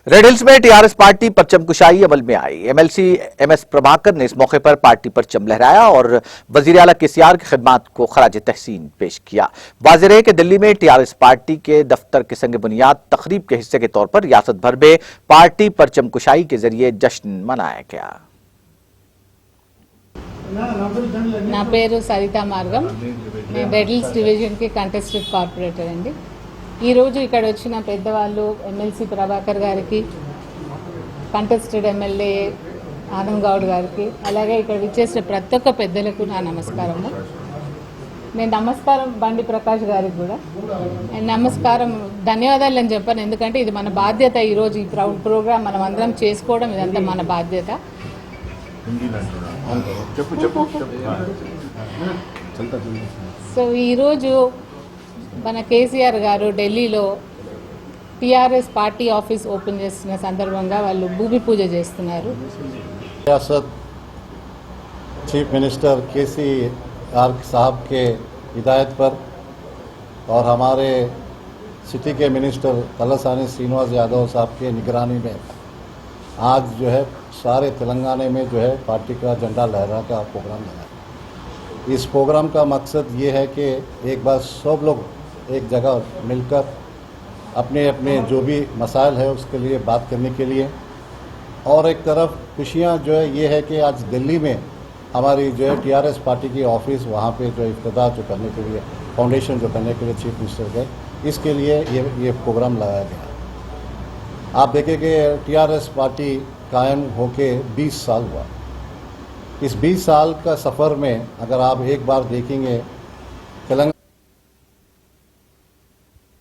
Red hills में TRS party परचम कुशाई अमल में आई। एमएलसी एमएस प्रभाकर ने इस मौके पर पार्टी परचम लहराया और वजीर आला केसीआर की खिदमत को खराज तहसीन पेश किया। वाज़ेह है कि दिल्ली में टीआरएस पार्टी के दफ्तर के संग बुनियाद तकरीब के हिस्से के तौर पर रियासत भर में पार्टी परचम कुशाई के जरिए जश्न मनाया गया। నా పేరు సరితా మార్గం, నేను రెడ్ హిల్స్ డివిజన్ కి కంటెస్టెడ్ కార్పొరేటర్ అండి। ఈరోజు ఇక్కడ వచ్చిన పెద్దవాళ్ళు ఎమ్మెల్సీ ప్రభాకర్ గారికి, కంటెస్టెడ్ ఎమ్మెల్యే ఆనంద్ గౌడ్ గారికి, అలాగే ఇక్కడ విచ్చేసిన ప్రతి ఒక్క పెద్దలకు నా నమస్కారము। నేను నమస్కారం బండి ప్రకాష్ గారికి కూడా నేను నమస్కారం ధన్యవాదాలు అని చెప్పాను, ఎందుకంటే ఇది మన బాధ్యత। ఈరోజు ఈ ప్రోగ్రామ్ మనం అందరం చేసుకోవడం ఇదంతా మన బాధ్యత। సో ఈరోజు మన కేసీఆర్ గారు ఢిల్లీలో టీఆర్ఎస్ పార్టీ ఆఫీస్ ఓపెన్ చేస్తున్న సందర్భంగా వాళ్ళు భూమి పూజ చేస్తున్నారు। रियासत चीफ मिनिस्टर केसीआर साहब के हिदायत पर और हमारे सिटी के मिनिस्टर तलसानी श्रीनिवास यादव साहब के निगरानी में आज जो है सारे तेलंगाना में जो है पार्टी का झंडा लहरा का प्रोग्राम लगा। इस प्रोग्राम का मकसद ये है कि एक बार सब लोग एक जगह मिलकर अपने अपने जो भी मसाइल है उसके लिए बात करने के लिए, और एक तरफ खुशियाँ जो है ये है कि आज दिल्ली में हमारी जो है टीआरएस पार्टी की ऑफिस वहाँ पे जो इफ्तिताह जो करने के लिए फाउंडेशन जो करने के लिए चीफ मिनिस्टर गए, इसके लिए ये प्रोग्राम लगाया गया। आप देखें कि टीआरएस पार्टी कायम होके 20 साल हुआ। इस 20 साल का सफ़र में अगर आप एक बार देखेंगे